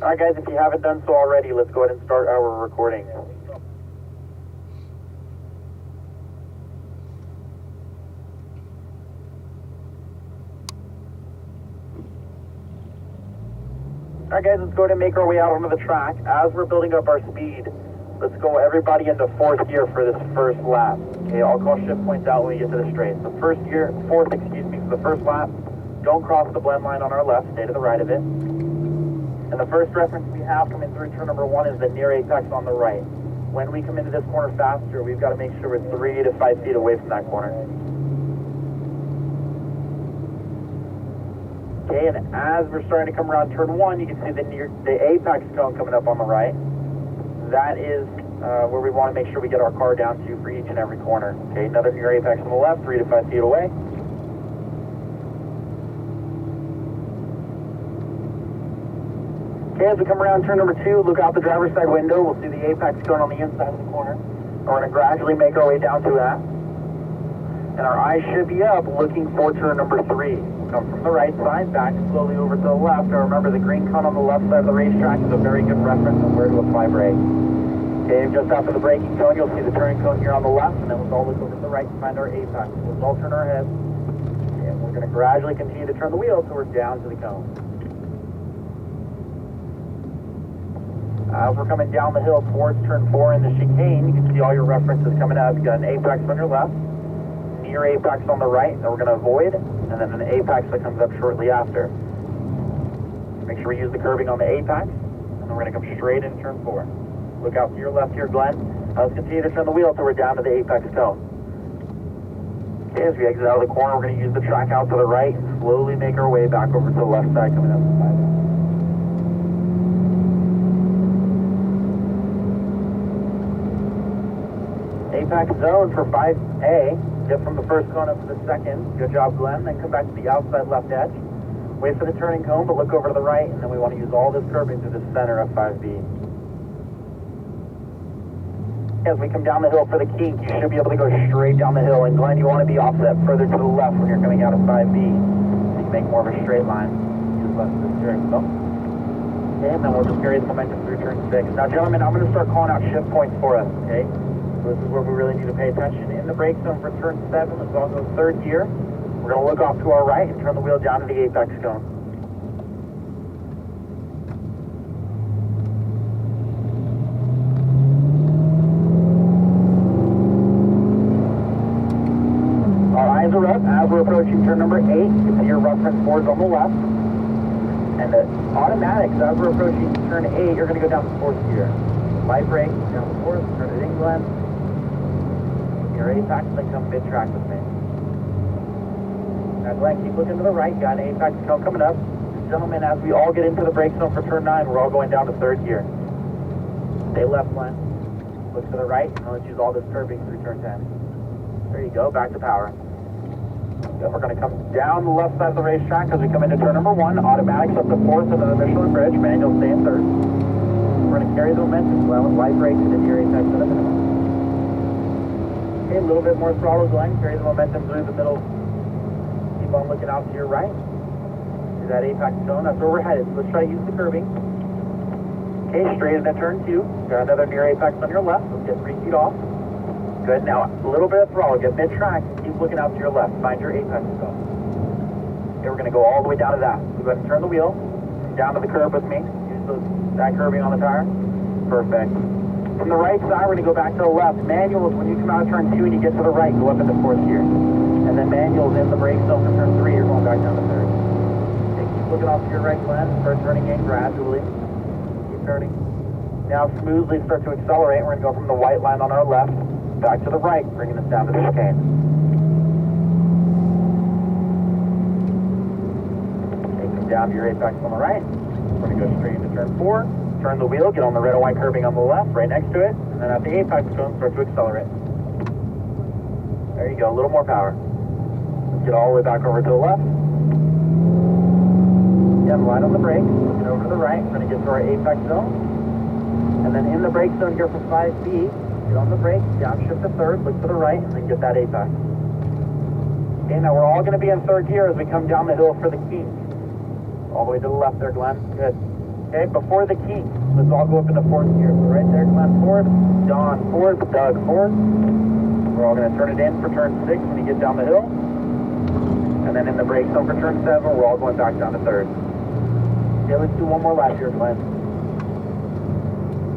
Alright guys, if you haven't done so already, let's go ahead and start our recording. Alright guys, let's go ahead and make our way out onto the track. As we're building up our speed, let's go everybody into fourth gear for this first lap. Okay, I'll call shift points out when we get to the straight. So fourth, for the first lap. Don't cross the blend line on our left, stay to the right of it. And the first reference we have coming through turn number 1 is the near apex on the right. When we come into this corner faster, we've got to make sure we're 3 to 5 feet away from that corner. Okay, and as we're starting to come around turn 1, you can see the apex cone coming up on the right. That is where we want to make sure we get our car down to for each and every corner. Okay, another near apex on the left, 3 to 5 feet away. Okay, as we come around turn number 2, look out the driver's side window. We'll see the apex cone on the inside of the corner. We're going to gradually make our way down to that. And our eyes should be up looking for turn number 3. Come from the right side, back slowly over to the left. Now remember, the green cone on the left side of the racetrack is a very good reference on where to apply brake. Okay, just after the braking cone, you'll see the turning cone here on the left, and then we'll all look over to the right to find our apex. We'll all turn our heads, and we're going to gradually continue to turn the wheel so we're down to the cone. As we're coming down the hill towards turn 4 in the chicane, you can see all your references coming up. You got an apex on your left, near apex on the right that we're going to avoid, and then an apex that comes up shortly after. Make sure we use the curbing on the apex, and then we're going to come straight into turn 4. Look out to your left here, Glenn. Let's continue to turn the wheel until we're down to the apex cone. Okay, as we exit out of the corner, we're going to use the track out to the right and slowly make our way back over to the left side coming up the side. Apex zone for 5A. Get from the first cone up to the second. Good job, Glenn. Then come back to the outside left edge. Wait for the turning cone, but look over to the right, and then we want to use all this curbing through the center of 5B. As we come down the hill for the kink, you should be able to go straight down the hill. And Glenn, you want to be offset further to the left when you're coming out of 5B, so you make more of a straight line. Use less of the steering wheel. Okay, and then we'll just carry the momentum through turn 6. Now, gentlemen, I'm going to start calling out shift points for us, okay? So this is where we really need to pay attention. In the brake zone for turn 7, let's all go third gear. We're going to look off to our right and turn the wheel down to the apex cone. Our eyes are up as we're approaching turn number 8. You can see your reference boards on the left. And the automatics, as we're approaching turn 8, you're going to go down to 4th gear. Light brake, down to 4th, turn it in, Glenn. Your apex, then come mid-track with me. Now Glenn, keep looking to the right. Got an apex cone coming up. Gentlemen, as we all get into the brake zone for turn 9, we're all going down to 3rd gear. Stay left, Glenn. Look to the right, and let's use all this curbing through turn 10. There you go, back to power. Then we're going to come down the left side of the racetrack as we come into turn number 1. Automatics up to 4th and then the Michelin bridge. Manual stay in 3rd. We're going to carry the momentum well with light brakes and near apex to the minimum. Okay, a little bit more throttle, Glenn. Carry the momentum through the middle. Keep on looking out to your right. See that apex zone? That's where we're headed. So let's try to use the curbing. Okay, straight into turn 2. Got another near apex on your left. Let's get 3 feet off. Good. Now, a little bit of throttle. Get mid-track. Keep looking out to your left. Find your apex zone. Okay, we're going to go all the way down to that. So go ahead and turn the wheel. Down to the curb with me. Use that curbing on the tire. Perfect. From the right side, we're going to go back to the left. Manuals, when you come out of turn 2 and you get to the right, go up into 4th gear. And then manuals in the brake zone for turn 3, you're going back down to 3rd. Okay, keep looking off to your right, Glenn. Start turning in gradually. Keep turning. Now smoothly start to accelerate. We're going to go from the white line on our left back to the right, bringing us down to the chicane. Okay, come down to your apex on the right. We're going to go straight into turn 4. Turn the wheel, get on the red and white curbing on the left, right next to it, and then at the apex cone, start to accelerate. There you go, a little more power. Let's get all the way back over to the left. Again, light on the brake, looking over to the right. We're going to get to our apex zone. And then in the brake zone here for 5B, get on the brake, downshift to 3rd, look to the right, and then get that apex. Okay, now we're all going to be in 3rd gear as we come down the hill for the kink. All the way to the left there, Glenn. Good. Okay, before the key, let's all go up into fourth gear. So right there, Glenn forward, Don forward, Doug forward. We're all going to turn it in for turn 6 when you get down the hill. And then in the brake zone for turn 7, we're all going back down to third. Okay, let's do one more lap here, Glenn.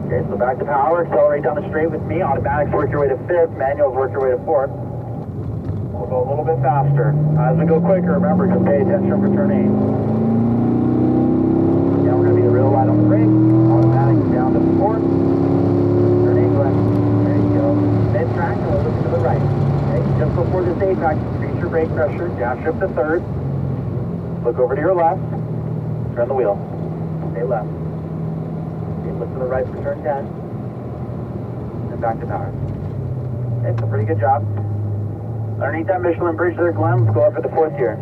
Okay, so back to power, accelerate down the straight with me. Automatics work your way to 5th, manuals work your way to 4th. We'll go a little bit faster. As we go quicker, remember, just pay attention for turn 8. Now we're going to be real light on the brake. Automatics down to 4th. Turn 8, Glenn. There you go. Mid-track, and we'll look to the right. Okay, just before this apex, increase your brake pressure, downshift to 3rd. Look over to your left. Turn the wheel. Stay left. Okay, look to the right for turn 10. And back to power. Okay, so pretty good job. Underneath that Michelin bridge there, Glenn, let's go up at the 4th gear.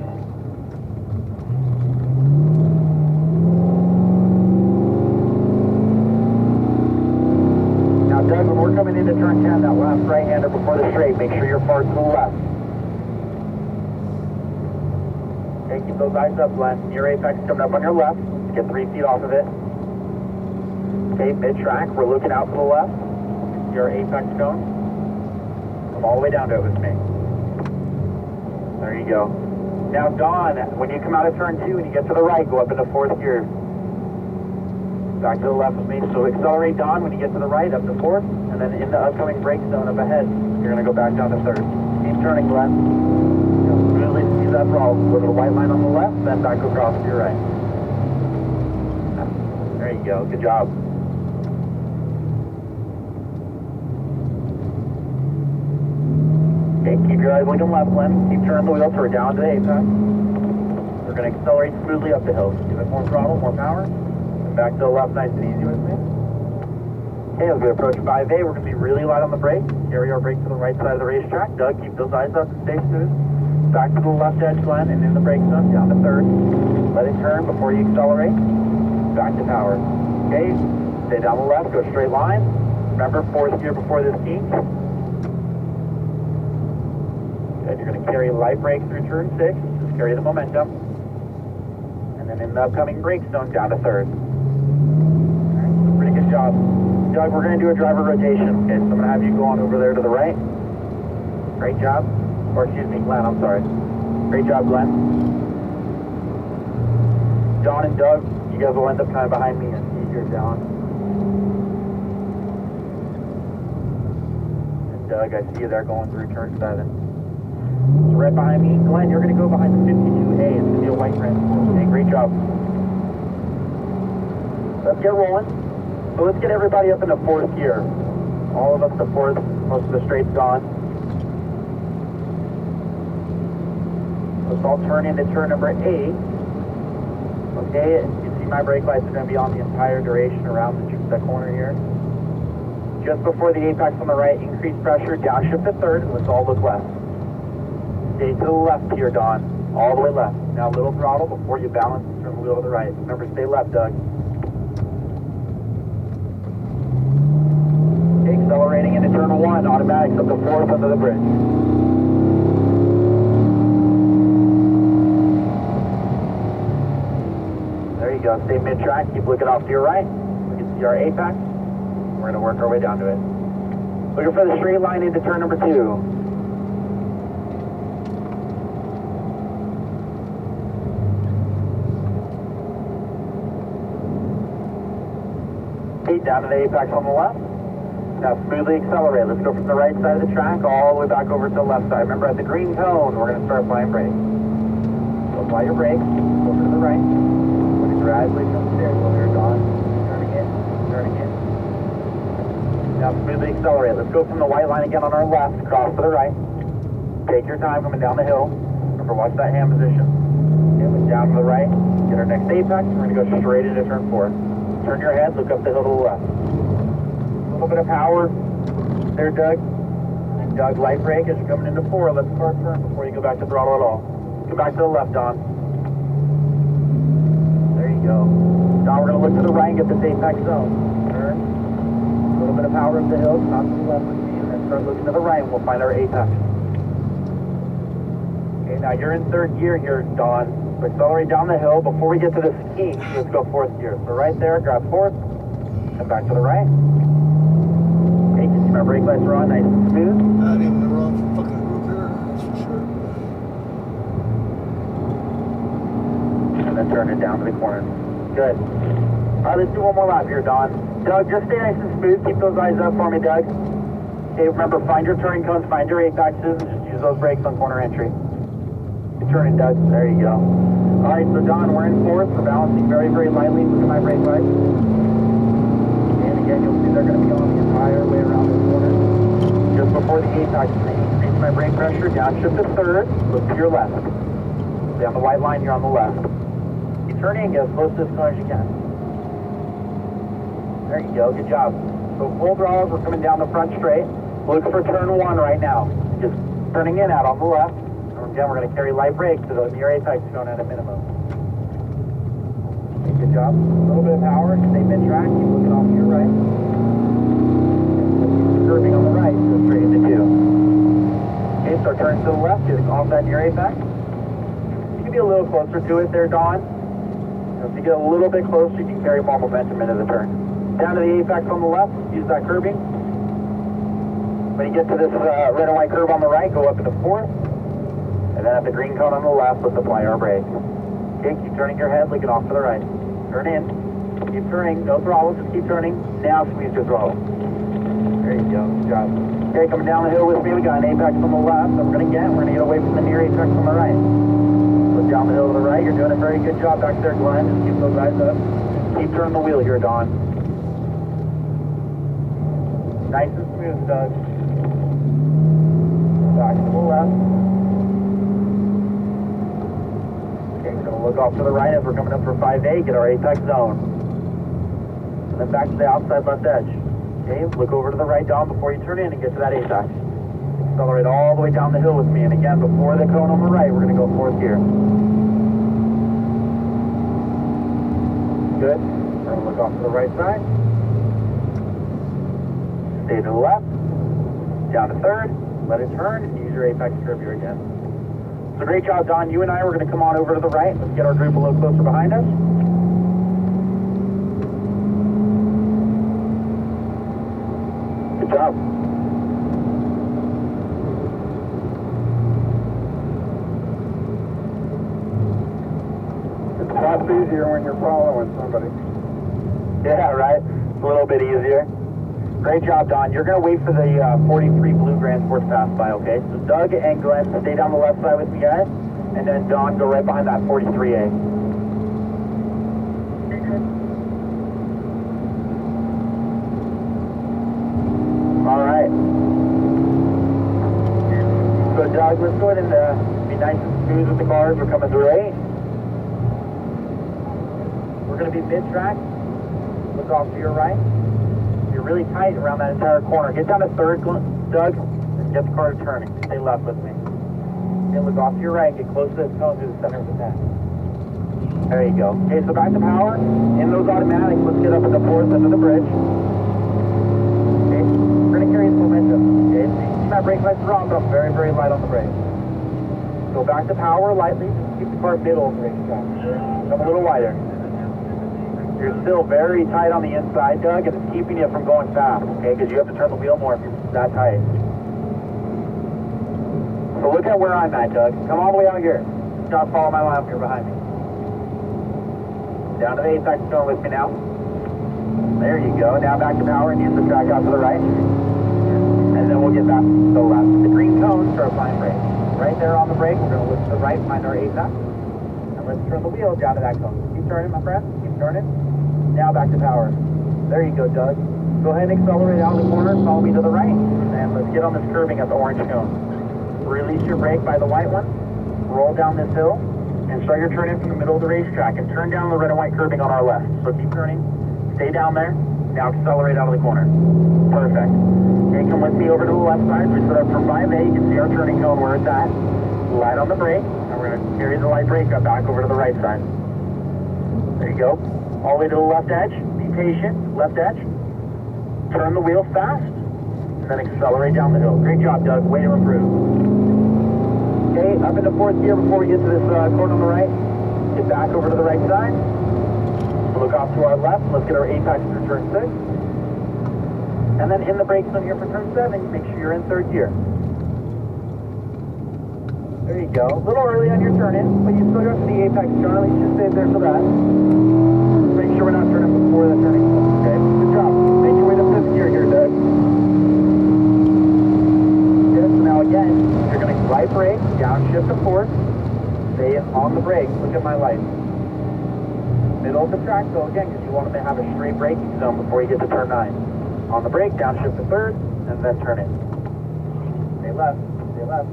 Now, Doug, when we're coming into turn 10, that last right-hander before the straight, make sure you're far to the left. Okay, keep those eyes up, Glenn. Your apex coming up on your left. Get 3 feet off of it. Okay, mid-track, we're looking out to the left. Your apex cone. Come all the way down to it with me. There you go. Now, Don, when you come out of turn 2 and you get to the right, go up into 4th gear. Back to the left with me. So accelerate, Don, when you get to the right, up to 4th. And then in the upcoming brake zone up ahead, you're going to go back down to 3rd. Keep turning, Glenn. Smoothly see that throttle. Go to the white line on the left, then back across to your right. There you go. Good job. Okay, keep your eyes looking left, Glenn. Keep turning the wheel so we're down to the apex. We're going to accelerate smoothly up the hill. Give it more throttle, more power. And back to the left, nice and easy with me. Okay, as we approach 5A, we're going to be really light on the brake. Carry our brake to the right side of the racetrack. Doug, keep those eyes up and stay smooth. Back to the left edge, Glenn, and in the brake zone, down to 3rd. Let it turn before you accelerate. Back to power. Okay, stay down the left, go straight line. Remember, 4th gear before this key. Good, you're going to carry light brake through turn 6. Just carry the momentum. And then in the upcoming brake zone, down to 3rd. Alright, so pretty good job. Doug, we're going to do a driver rotation. Okay, so I'm going to have you go on over there to the right. Great job. Or excuse me, Glenn, I'm sorry. Great job, Glenn. John and Doug, you guys will end up kind of behind me and see you're down. And Doug, I see you there going through turn 7. So right behind me, Glenn, you're going to go behind the 52A. It's going to be a white transport. Okay, great job. Let's get rolling. So let's get everybody up into 4th gear. All of us to 4th, most of the straight's gone. Let's all turn into turn number 8. Okay, you can see my brake lights are going to be on the entire duration around the corner here. Just before the apex on the right, increase pressure, downshift to 3rd, and let's all look left. Stay to the left here, Don. All the way left. Now a little throttle before you balance and turn the wheel to the right. Remember, stay left, Doug. Okay, accelerating into turn 1, automatics up to 4th under the bridge. There you go, stay mid-track, keep looking off to your right. We can see our apex. We're going to work our way down to it. Looking for the straight line into turn number 2. Down to the apex on the left. Now smoothly accelerate. Let's go from the right side of the track all the way back over to the left side. Remember, at the green cone, we're going to start applying brakes. So apply your brakes over to the right. We're going to gradually come the steering wheel here, Don. Turning in, turning in. Now smoothly accelerate. Let's go from the white line again on our left, cross to the right. Take your time coming down the hill. Remember, watch that hand position. And look down to the right. Get our next apex. We're going to go straight into turn 4. Turn your head, look up the hill to the left. A little bit of power there, Doug. And Doug, light brake as you're coming into 4. Let's start turn before you go back to throttle at all. Go back to the left, Don. There you go. Now we're going to look to the right and get this apex zone. Turn. A little bit of power up the hill, not to the left with me, and then start looking to the right and we'll find our apex. Okay, now you're in 3rd gear here, Don. Accelerate down the hill. Before we get to the ski, let's go fourth gear. So right there, grab fourth, and back to the right. Okay, you can see my brake lights are on, nice and smooth. Not even the wrong fucking group here, that's for sure. And then turn it down to the corner. Good. All right, let's do one more lap here, Don. Doug, just stay nice and smooth. Keep those eyes up for me, Doug. Okay, remember, find your turning cones, find your apexes, and just use those brakes on corner entry. Turn it, Doug. There you go. All right, so Don, we're in fourth. We're balancing very, very lightly. Look at my brake lights. And again, you'll see they're going to be on the entire way around this corner. Just before the apex, increase my brake pressure. Downshift to third. Look to your left. Stay on the white line. You're on the left. Keep turning and get as close to this corner as you can. There you go. Good job. So full throttle. We're coming down the front straight. Look for turn one right now. Just turning in out on the left. Again, we're going to carry light brakes so the near apex is going at a minimum. Okay, good job. A little bit of power. Stay mid-track. Keep looking off to your right. Keep curving on the right. Go straight into two. Okay, start turning to the left. Getting off that near apex. You can be a little closer to it there, Don. If you get a little bit closer, you can carry more momentum into the turn. Down to the apex on the left. Use that curbing. When you get to this red and white curve on the right, go up into fourth. And then at the green cone on the left, let's apply our brake. Okay, keep turning your head, looking off to the right. Turn in. Keep turning. No throttle, just keep turning. Now squeeze your throttle. There you go. Good job. Okay, coming down the hill with me. We got an apex on the left. So we're going to get away from the near apex on the right. Look down the hill to the right. You're doing a very good job back there, Glenn. Just keep those eyes up. Keep turning the wheel here, Don. Nice and smooth, Doug. Back to the left. Okay, we're going to look off to the right as we're coming up for 5A, get our apex zone. And then back to the outside left edge. Okay, look over to the right, Don, before you turn in and get to that apex. Accelerate all the way down the hill with me. And again, before the cone on the right, we're going to go fourth gear. Good. We're going to look off to the right side. Stay to the left. Down to third. Let it turn and use your apex curve here again. So great job, Don. You and I, we're going to come on over to the right. Let's get our group a little closer behind us. Good job. It's lots easier when you're following somebody. Yeah, right? It's a little bit easier. Great job, Don. You're going to wait for the 43 Blue Grand Sports pass by, okay? So Doug and Glenn, stay down the left side with me, guys. And then Don, go right behind that 43A. All right. So Doug, let's go ahead and be nice and smooth with the cars. We're coming through 8. We're going to be mid-track. Look off to your right. You're really tight around that entire corner. Get down to third, Doug, and get the car turning. Stay left with me. And look off to your right. Get close to this cone through the center of the pack. There you go. Okay, so back to power. In those automatics, let's get up at the fourth end of the bridge. Okay, we're going to carry this momentum. Okay, so you can see my brake lights are on, but I'm very, very light on the brakes. Go back to power lightly. Just keep the car middle of the racetrack. Come a little wider. You're still very tight on the inside, Doug, and it's keeping you from going fast, okay? Because you have to turn the wheel more if you're that tight. So look at where I'm at, Doug. Come all the way out here. Stop, follow my line up here behind me. Down to the apex zone with me now. There you go. Now back to power and use the track out to the right. And then we'll get back to the left. The green cone, start applying brakes. Right there on the brake, we're going to look to the right, find our apex. And let's turn the wheel down to that cone. Keep turning, my friend. Keep turning. Now back to power. There you go, Doug. Go ahead and accelerate out of the corner. Follow me to the right. And let's get on this curving at the orange cone. Release your brake by the white one. Roll down this hill. And start your turn in from the middle of the racetrack. And turn down the red and white curving on our left. So keep turning. Stay down there. Now accelerate out of the corner. Perfect. Okay, come with me over to the left side. We set up for 5A. You can see our turning cone where it's at. Light on the brake. And we're going to carry the light brake up back over to the right side. There you go. All the way to the left edge. Be patient. Left edge. Turn the wheel fast. And then accelerate down the hill. Great job, Doug. Way to improve. Okay, up into fourth gear before we get to this corner on the right. Get back over to the right side. Look off to our left. Let's get our apex through turn 6. And then in the brake zone here for turn 7, make sure you're in third gear. There you go. A little early on your turn in, but you still got to the apex. Charlie, you should stay there for that. Make sure we're not turning before the turning point, okay? Good job. Make your way to fifth gear here, Doug. Good, so now again, you're going to right brake, downshift to fourth. Stay on the brake. Look at my light. Middle of the track, though, again, because you want them to have a straight braking zone before you get to turn 9. On the brake, downshift to third, and then turn in. Stay left, stay left.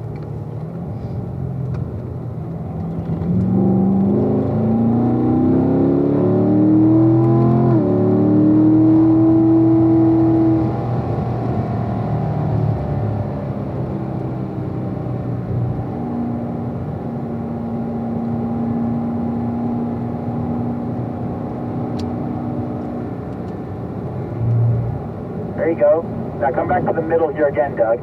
There you go. Now come back to the middle here again, Doug.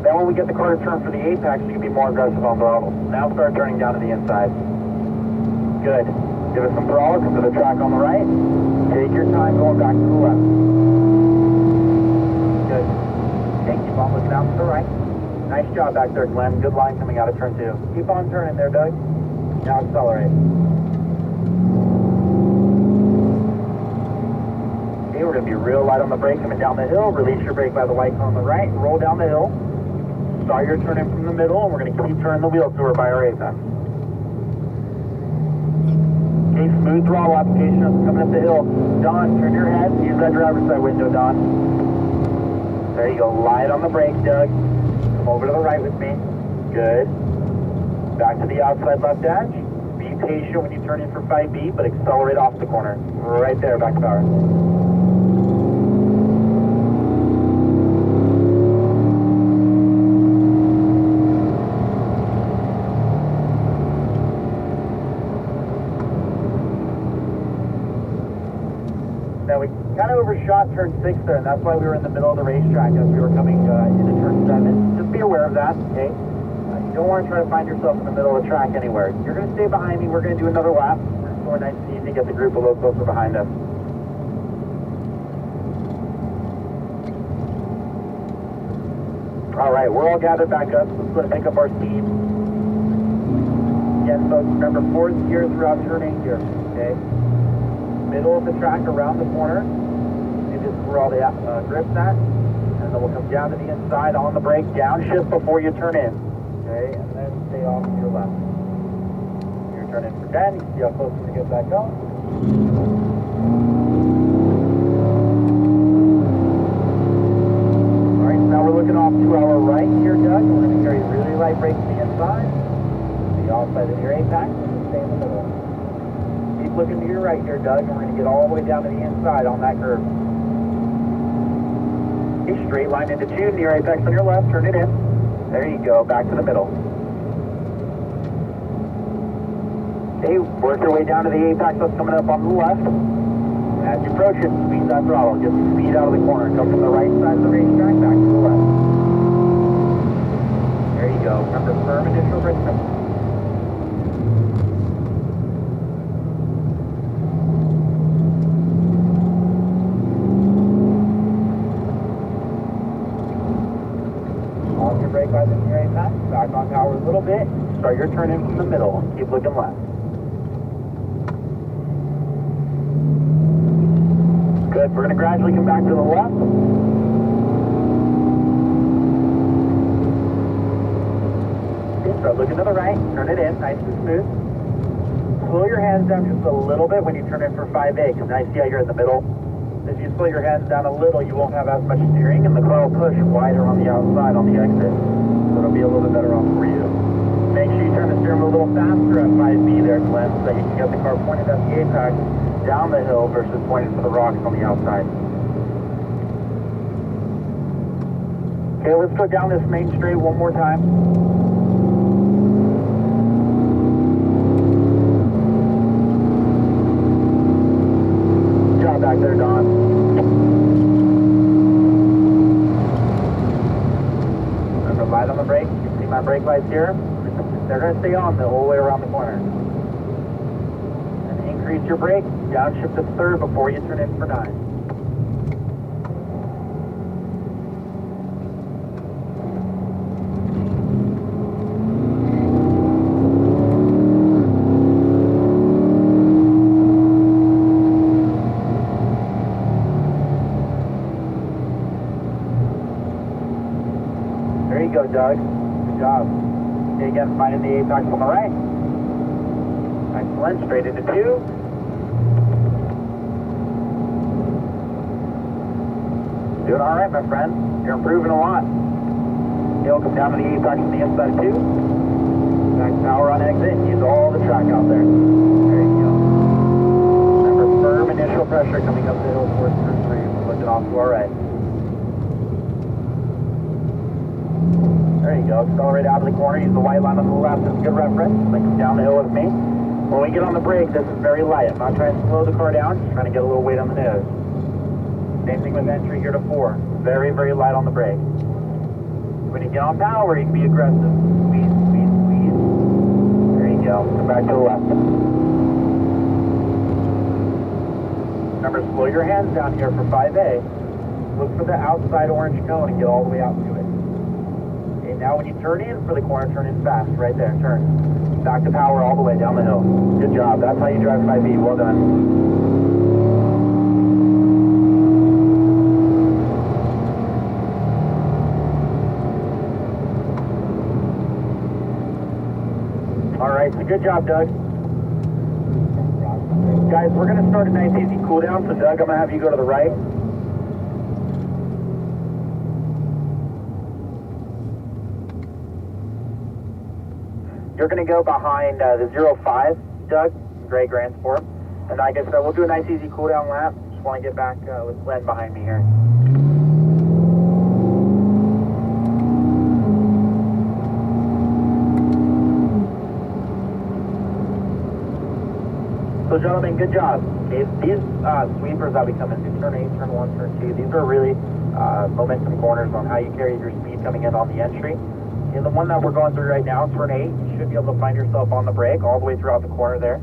Then when we get the car to turn for the apex, you can be more aggressive on throttle. Now start turning down to the inside. Good. Give it some throttle, come to the track on the right. Take your time going back to the left. Good. Okay, keep on looking out to the right. Nice job back there, Glenn. Good line coming out of turn 2. Keep on turning there, Doug. Now accelerate. We're going to be real light on the brake coming down the hill. Release your brake by the light on the right. Roll down the hill. Start your turn in from the middle, and we're going to keep turning the wheel through her by our apex. Okay, smooth throttle application coming up the hill. Don, turn your head. Use that driver's side window, Don. There you go. Light on the brake, Doug. Come over to the right with me. Good. Back to the outside left edge. Be patient when you turn in for 5B, but accelerate off the corner. Right there, back to power. Now we kind of overshot turn 6 there, and that's why we were in the middle of the racetrack as we were coming into turn 7. Just be aware of that, okay? You don't want to try to find yourself in the middle of the track anywhere. You're going to stay behind me. We're going to do another lap. We're just going nice and easy, get the group a little closer behind us. All right, we're all gathered back up. Let's go and pick up our speed. Again, folks, remember 4th gear throughout turn 8 here, okay? Middle of the track around the corner. It is where all the grips at. And then we'll come down to the inside on the brake, downshift before you turn in. Okay, and then stay off to your left. Your turn in for 10, you can see how close we get back up. Alright, so now we're looking off to our right here, Doug. We're going to carry really light brake to the inside. The outside of your apex, and stay in the middle. Keep looking to your right here, Doug, and we're going to get all the way down to the inside on that curve. Okay, straight line into 2, near apex on your left, turn it in. There you go, back to the middle. Okay, work your way down to the apex that's coming up on the left. As you approach it, squeeze that throttle, get some speed out of the corner. Come from the right side of the racetrack, back to the left. There you go, remember firm initial brake. Brake by the near apex, back on power a little bit, start your turn in from the middle, keep looking left. Good, we're going to gradually come back to the left. Okay, start looking to the right, turn it in, nice and smooth. Slow your hands down just a little bit when you turn in for 5A, because I see how you're in the middle. If you slow your hands down a little, you won't have as much steering, and the car will push wider on the outside on the exit. So it'll be a little bit better off for you. Make sure you turn the steering wheel a little faster at 5B there, Glenn, so that you can get the car pointed at the apex down the hill versus pointed for the rocks on the outside. Okay, let's go down this main straight one more time. Back there, Don. Remember, light on the brake. You can see my brake lights here. They're going to stay on the whole way around the corner. increase your brake, downshift to third before you turn in for 9. There you go, Doug. Good job. Okay, again, finding the apex on the right. Excellent. Straight into 2. Doing all right, my friend. You're improving a lot. You'll come down to the apex on the inside, 2. Back power on exit. Use all the track out there. There you go. Remember, firm initial pressure coming up the hill towards turn 3. We're looking off to our right. There you go. Accelerate out of the corner. Use the white line on the left as a good reference. Then come down the hill with me. When we get on the brake, this is very light. I'm not trying to slow the car down, just trying to get a little weight on the nose. Same thing with entry here to 4. Very, very light on the brake. When you get on power, you can be aggressive. Squeeze, squeeze, squeeze. There you go. Come back to the left. Remember, slow your hands down here for 5A. Look for the outside orange cone and get all the way out to it. Okay, now when you turn in for the corner, turn in fast. Right there, turn. Back to power all the way down the hill. Good job. That's how you drive 5B. Well done. All right, so good job, Doug. Guys, we're going to start a nice easy cool down. So, Doug, I'm going to have you go to the right. You're going to go behind the 05, Doug, gray Grand Sport. And like I said, we'll do a nice easy cool down lap. Just want to get back with Glenn behind me here. So gentlemen, good job. Okay, these sweepers that we come into, turn 8, turn 1, turn 2, these are really momentum corners on how you carry your speed coming in on the entry. In the one that we're going through right now, turn 8, you should be able to find yourself on the brake all the way throughout the corner there.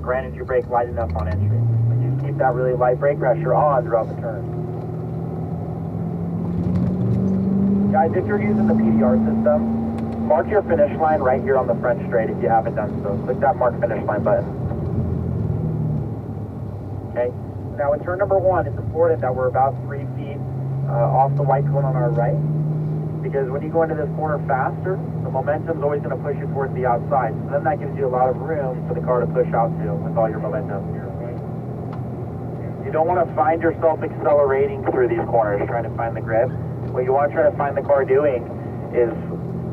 Granted, your brake light enough on entry. But you keep that really light brake pressure on throughout the turn. Guys, if you're using the PDR system, mark your finish line right here on the front straight if you haven't done so. Click that mark finish line button. Okay, now in turn number 1, it's important that we're about 3 feet off the white cone on our right. Because when you go into this corner faster, the momentum is always going to push you towards the outside. So then that gives you a lot of room for the car to push out to with all your momentum. You don't want to find yourself accelerating through these corners, trying to find the grip. What you want to try to find the car doing is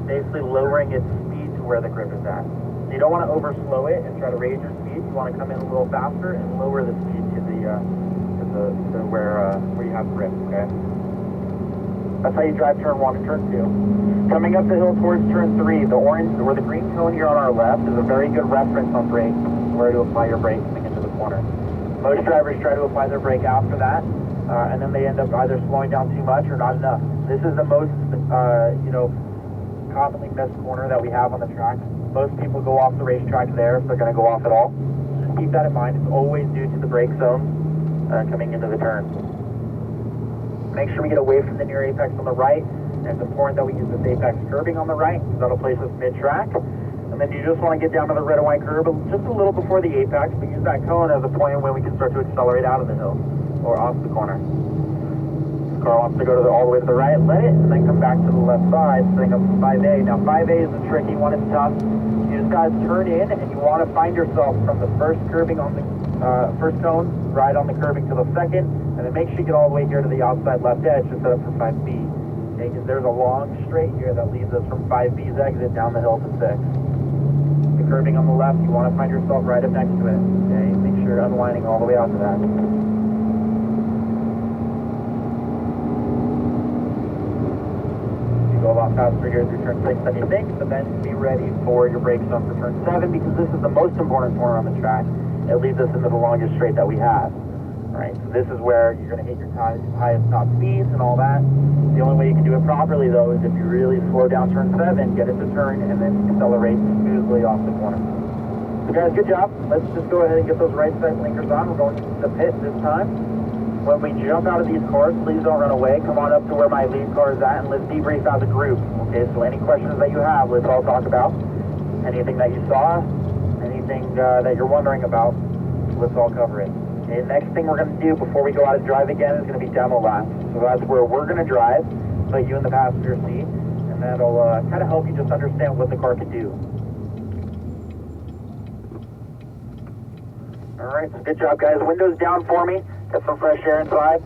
basically lowering its speed to where the grip is at. So you don't want to overslow it and try to raise your speed. You want to come in a little faster and lower the speed to where you have grip, okay? That's how you drive turn 1 and turn 2. Coming up the hill towards turn 3, the orange or the green cone here on our left is a very good reference on brakes, where to apply your brakes coming into the corner. Most drivers try to apply their brake after that, and then they end up either slowing down too much or not enough. This is the most, commonly missed corner that we have on the track. Most people go off the racetrack there if they're going to go off at all. Just keep that in mind. It's always due to the brake zone coming into the turn. Make sure we get away from the near apex on the right. And it's important that we use this apex curbing on the right, because that'll place us mid-track. And then you just want to get down to the red and white curb just a little before the apex, but use that cone as a point when we can start to accelerate out of the hill or off the corner. The car wants to go all the way to the right, let it, and then come back to the left side, setting up for 5A. Now 5A is a tricky one, it's tough. You just got to turn in, and you want to find yourself from the first curbing on the first cone, right on the curbing to the second, and then make sure you get all the way here to the outside left edge to set up for 5B. Okay, because there's a long straight here that leads us from 5B's exit down the hill to 6. The curbing on the left, you want to find yourself right up next to it. Okay, make sure you're unwinding all the way out to that. You go a lot faster here through turn 6 than you think, but then be ready for your brake zone for turn 7, because this is the most important corner on the track. It leads us into the longest straight that we have. Alright, so this is where you're going to hit your highest top speeds and all that. The only way you can do it properly, though, is if you really slow down turn 7, get it to turn, and then accelerate smoothly off the corner. So guys, good job. Let's just go ahead and get those right side blinkers on. We're going to the pit this time. When we jump out of these cars, please don't run away. Come on up to where my lead car is at and let's debrief as a group. Okay, so any questions that you have, let's all talk about. Anything that you saw, anything that you're wondering about, let's all cover it. Okay, next thing we're going to do before we go out and drive again is going to be demo laps. So that's where we're going to drive, put you in the passenger seat, and that'll kind of help you just understand what the car can do. All right, so good job, guys. Windows down for me. Get some fresh air inside.